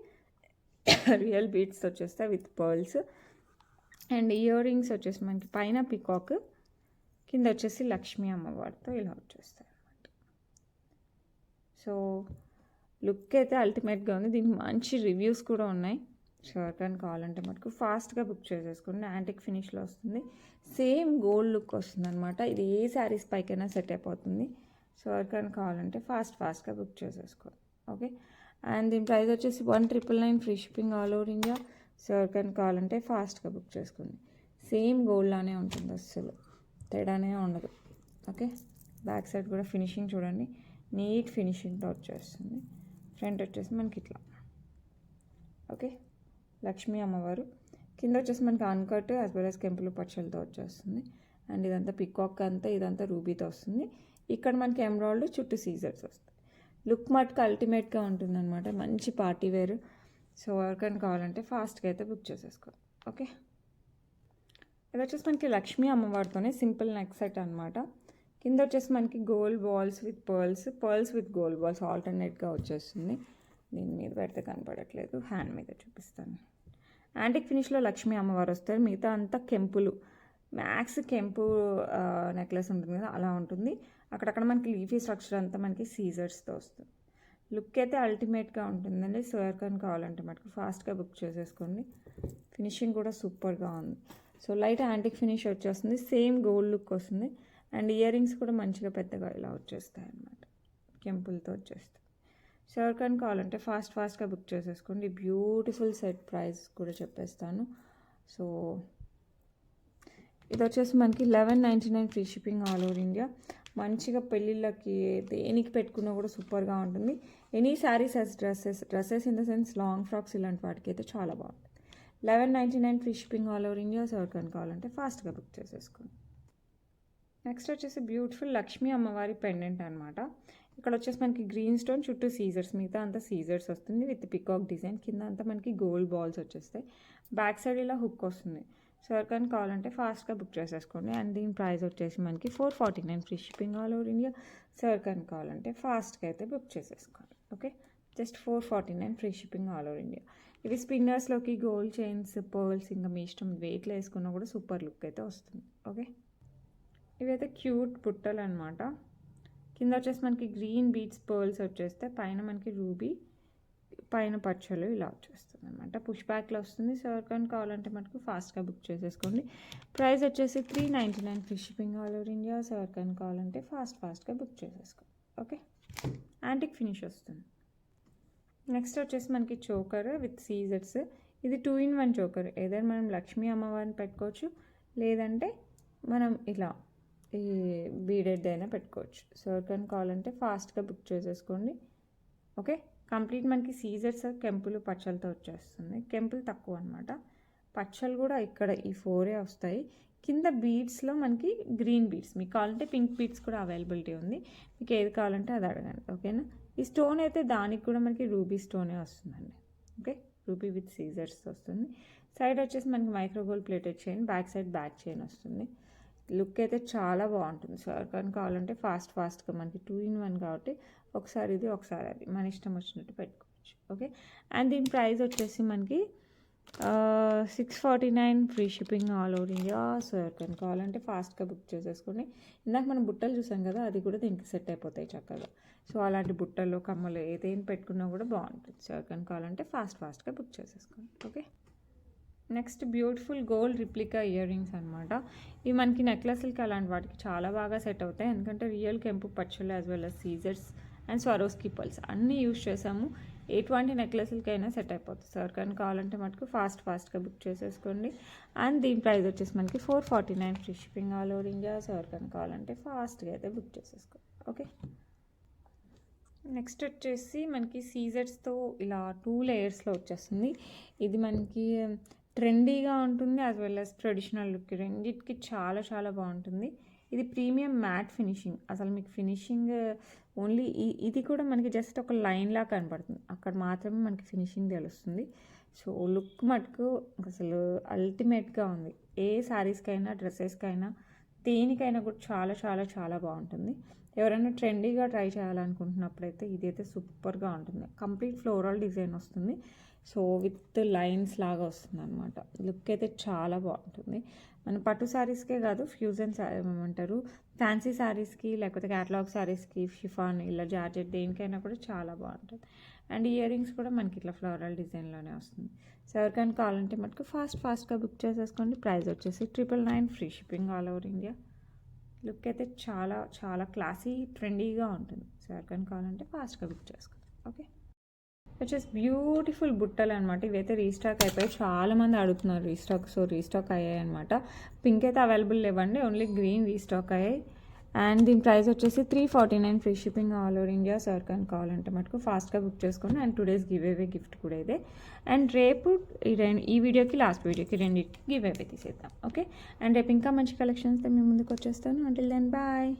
రియల్ బీడ్స్ వచ్చేస్తాయి with pearls. And ear rings వచ్చేసి మనకి పైన పికాక్, కింద వచ్చేసి లక్ష్మీ అమ్మవారితో ఇలా వచ్చేస్తాయి అన్నమాట. సో లుక్ అయితే అల్టిమేట్గా ఉంది. దీనికి మంచి రివ్యూస్ కూడా ఉన్నాయి. సో ఎవరికైనా కావాలంటే మటుకు ఫాస్ట్గా బుక్ చేసేసుకోండి. యాంటిక్ ఫినిష్లో వస్తుంది. సేమ్ గోల్డ్ లుక్ వస్తుంది అనమాట. ఇది ఏ శారీస్ పైకైనా సెట్ అయిపోతుంది. సో ఎవరికైనా కావాలంటే ఫాస్ట్గా బుక్ చేసేసుకోండి. ఓకే, అండ్ దీని ప్రైస్ వచ్చేసి 1999 free shipping all over India. So ఎవరికైనా కావాలంటే ఫాస్ట్గా బుక్ చేసుకోండి. సేమ్ గోల్డ్ లానే ఉంటుంది, అస్సలు తేడానే ఉండదు. ఓకే, బ్యాక్ సైడ్ కూడా ఫినిషింగ్ చూడండి, నీట్ ఫినిషింగ్తో వచ్చేస్తుంది. ఫ్రంట్ వచ్చేసి మనకి ఇట్లా. ఓకే, లక్ష్మీ అమ్మవారు, కింద వచ్చేసి మనకి అన్కట్ యాజ్ వెల్ యాజ్ కెంపులు పచ్చలతో వచ్చేస్తుంది. అండ్ ఇదంతా పికాక్ అంతా ఇదంతా రూబీతో వస్తుంది. ఇక్కడ మనకి ఎమరాల్డ్ చుట్టూ సీజర్స్ వస్తాయి. లుక్ మటుకు అల్టిమేట్గా ఉంటుందన్నమాట. మంచి పార్టీ వేర్. సో ఎవరికైనా కావాలంటే ఫాస్ట్గా అయితే బుక్ చేసేసుకోండి. ఓకే, ఇది వచ్చేసి మనకి లక్ష్మీ అమ్మవారితోనే సింపుల్ నెక్ సెట్ అనమాట. కింద వచ్చేసి మనకి gold balls with pearls with gold balls ఆల్టర్నేట్గా వచ్చేస్తుంది. దీని మీద పెడితే కనపడట్లేదు, హ్యాండ్ మీద చూపిస్తాను. యాంటిక్ ఫినిష్లో లక్ష్మీ అమ్మవారు వస్తారు. మిగతా అంతా కెంపులు, మ్యాక్స్ కెంపు నెక్లెస్ ఉంటుంది కదా అలా ఉంటుంది. అక్కడక్కడ మనకి లీఫీ స్ట్రక్చర్ అంతా మనకి సీజర్స్తో వస్తుంది. లుక్ అయితే అల్టిమేట్గా ఉంటుందండి. సో ఎవరికైనా కావాలంటే మటుకు ఫాస్ట్గా బుక్ చేసేసుకోండి. ఫినిషింగ్ కూడా సూపర్గా ఉంది. సో లైట్ యాంటిక్ ఫినిష్ వచ్చేస్తుంది, సేమ్ గోల్డ్ లుక్ వస్తుంది. అండ్ ఇయర్ రింగ్స్ కూడా మంచిగా పెద్దగా ఇలా వచ్చేస్తాయి అన్నమాట, కెంపుల్తో వచ్చేస్తాయి. సో ఎవరికైనా కావాలంటే ఫాస్ట్గా బుక్ చేసేసుకోండి. బ్యూటిఫుల్ సెట్ ప్రైస్ కూడా చెప్పేస్తాను. సో ఇది వచ్చేసి మనకి 1199 free shipping all over India. మంచిగా పెళ్ళిళ్ళకి దేనికి పెట్టుకున్నా కూడా సూపర్గా ఉంటుంది. Any saris as dresses in the sense long frocks ఇలాంటి వాటికి అయితే చాలా బాగుంటుంది. 1199 free shipping all over India. So ఎవరికైనా కావాలంటే ఫాస్ట్గా బుక్ చేసేసుకోండి. నెక్స్ట్ వచ్చేసి బ్యూటిఫుల్ లక్ష్మీ అమ్మవారి పెండెంట్ అనమాట. ఇక్కడ వచ్చేసి మనకి గ్రీన్ స్టోన్ చుట్టూ సీజర్స్, మిగతా అంతా సీజర్స్ వస్తుంది విత్ పికాక్ డిజైన్. కింద అంతా మనకి గోల్డ్ బాల్స్ వచ్చేస్తాయి. బ్యాక్ సైడ్ ఇలా హుక్ వస్తుంది. సో ఎవరికైనా కావాలంటే ఫాస్ట్గా బుక్ చేసేసుకోండి. అండ్ దీని ప్రైస్ వచ్చేసి మనకి 449 free shipping all over India. So ఎవరికైనా కావాలంటే ఫాస్ట్గా అయితే బుక్ చేసేసుకోండి. Okay, just 449 free shipping all over India. ఇవి స్పిన్నర్స్లోకి గోల్డ్ చైన్స్, పర్ల్స్, ఇంకా మీ ఇష్టం వెయిట్లో వేసుకున్నా కూడా సూపర్ లుక్ అయితే వస్తుంది. ఓకే, ఇవైతే క్యూట్ బుట్టలు అనమాట. కింద వచ్చేసి మనకి గ్రీన్ బీడ్స్ పర్ల్స్ వచ్చేస్తే పైన మనకి రూబీ, పైన పచ్చలు ఇలా వచ్చేస్తుంది అనమాట. పుష్ బ్యాక్లో వస్తుంది. సో ఎవరికైనా కావాలంటే మనకు ఫాస్ట్గా బుక్ చేసేసుకోండి. ప్రైస్ వచ్చేసి 399 free shipping all over India. So ఎవరికైనా కావాలంటే ఫాస్ట్గా బుక్ చేసేసుకోండి. ఓకే, యాంటిక్ ఫినిష్ వస్తుంది. నెక్స్ట్ వచ్చేసి మనకి చోకర్ విత్ సీజర్స్. ఇది 2-in-1 చోకర్. ఏదైనా మనం లక్ష్మీ అమ్మవారిని పెట్టుకోవచ్చు, లేదంటే మనం ఇలా ఈ బీడెడ్ అయినా పెట్టుకోవచ్చు. సో ఎవరికైనా కావాలంటే ఫాస్ట్గా బుక్ చేసేసుకోండి. ఓకే, కంప్లీట్ మనకి సీజర్స్ కెంపులు పచ్చలతో వచ్చేస్తుంది. కెంపులు తక్కువ అనమాట, పచ్చలు కూడా ఇక్కడ ఈ 4 వస్తాయి. కింద బీడ్స్లో మనకి గ్రీన్ బీడ్స్, మీకు కావాలంటే పింక్ బీడ్స్ కూడా అవైలబిలిటీ ఉంది. మీకు ఏది కావాలంటే అది అడగండి. ఓకేనా, ఈ స్టోన్ అయితే దానికి కూడా మనకి రూబీ స్టోనే వస్తుందండి. ఓకే, రూబీ విత్ సీజర్స్ వస్తుంది. సైడ్ వచ్చేసి మనకి micro gold plated chain, back side back chain వస్తుంది. లుక్ అయితే చాలా బాగుంటుంది. సో ఎవరికైనా కావాలంటే ఫాస్ట్గా మనకి 2-in-1 కాబట్టి ఒకసారి ఇది ఒకసారి అది మన ఇష్టం వచ్చినట్టు పెట్టుకోవచ్చు. ఓకే, అండ్ దీని ప్రైస్ వచ్చేసి మనకి 649 free shipping all over India. So ఎవరికైనా కావాలంటే ఫాస్ట్గా బుక్ చేసేసుకోండి. ఇందాక మనం బుట్టలు చూసాం కదా, అది కూడా దీనికి సెట్ అయిపోతాయి చక్కగా. సో అలాంటి బుట్టలు, కమ్మలు ఏదైనా పెట్టుకున్నా కూడా బాగుంటుంది. సో ఎవరికైనా కావాలంటే ఫాస్ట్గా బుక్ చేసేసుకోండి. Okay, next beautiful gold replica ear rings అనమాట. ఇవి మనకి నెక్లెస్లకి అలాంటి వాటికి చాలా బాగా సెట్ అవుతాయి. ఎందుకంటే రియల్ కెంపు పచ్చలు as well as scissors and Swarovski pearls అన్నీ యూజ్ చేసాము. ఎటువంటి నెక్లెస్లకైనా సెట్ అయిపోతుంది. సో ఎవరికైనా కావాలంటే మటుకు ఫాస్ట్గా బుక్ చేసేసుకోండి. అండ్ దీని ప్రైస్ వచ్చేసి మనకి 449 free shipping all over India. So ఎవరికైనా కావాలంటే ఫాస్ట్గా అయితే బుక్ చేసేసుకోండి. ఓకే, నెక్స్ట్ వచ్చేసి మనకి సీజర్స్తో ఇలా 2 లేయర్స్లో వచ్చేస్తుంది. ఇది మనకి ట్రెండీగా ఉంటుంది as well as traditional look, రెండింటికి చాలా బాగుంటుంది. ఇది ప్రీమియం మ్యాట్ ఫినిషింగ్. అసలు మీకు ఫినిషింగ్ ఓన్లీ ఇది కూడా మనకి జస్ట్ ఒక లైన్లా కనపడుతుంది, అక్కడ మాత్రమే మనకి ఫినిషింగ్ తెలుస్తుంది. సో లుక్ మటుకు అసలు అల్టిమేట్గా ఉంది. ఏ శారీస్కైనా, డ్రెస్సెస్కైనా, దేనికైనా కూడా చాలా బాగుంటుంది. ఎవరైనా ట్రెండీగా ట్రై చేయాలనుకుంటున్నప్పుడైతే ఇదైతే సూపర్గా ఉంటుంది. కంప్లీట్ ఫ్లోరల్ డిజైన్ వస్తుంది. సో విత్ లైన్స్ లాగా వస్తుంది అనమాట. లుక్ అయితే చాలా బాగుంటుంది. మన పట్టు శారీస్కే కాదు, ఫ్యూజన్ ఏమంటారు, ఫ్యాన్సీ శారీస్కి, లేకపోతే క్యాటలాగ్ శారీస్కి, షిఫాన్, ఇలా జార్జెట్, దేనికైనా కూడా చాలా బాగుంటుంది. అండ్ ఇయర్ రింగ్స్ కూడా మనకి ఇట్లా ఫ్లోరల్ డిజైన్లోనే వస్తుంది. సో ఎవరికైనా కావాలంటే మటుకు ఫాస్ట్గా బుక్ చేసేసుకోండి. ప్రైస్ వచ్చేసి 999 free shipping all over India. Look అయితే చాలా క్లాసీ, ట్రెండీగా ఉంటుంది. సో ఎవరికైనా కావాలంటే ఫాస్ట్గా బుక్ చేసుకోండి. ఓకే, వచ్చేసి బ్యూటిఫుల్ బుట్టలు అనమాట. ఇవైతే రీస్టాక్ అయిపోయి చాలామంది అడుగుతున్నారు రీస్టాక్. సో రీస్టాక్ అయ్యాయి అనమాట. పింక్ అయితే అవైలబుల్ లేవండి, ఓన్లీ గ్రీన్ రీస్టాక్ అయ్యాయి. అండ్ దీని ప్రైస్ వచ్చేసి 349 free shipping all over India. Sir కానీ కావాలంటే మటుకు ఫాస్ట్గా బుక్ చేసుకోండి. And 2 days give away gift కూడా ఇదే. అండ్ రేపు ఈ వీడియోకి లాస్ట్ వీడియోకి రెండింటికి గివ్ అవే తీసేద్దాం. ఓకే, అండ్ రేపు ఇంకా మంచి కలెక్షన్స్తో మీ ముందుకు వచ్చేస్తాను. Until then bye.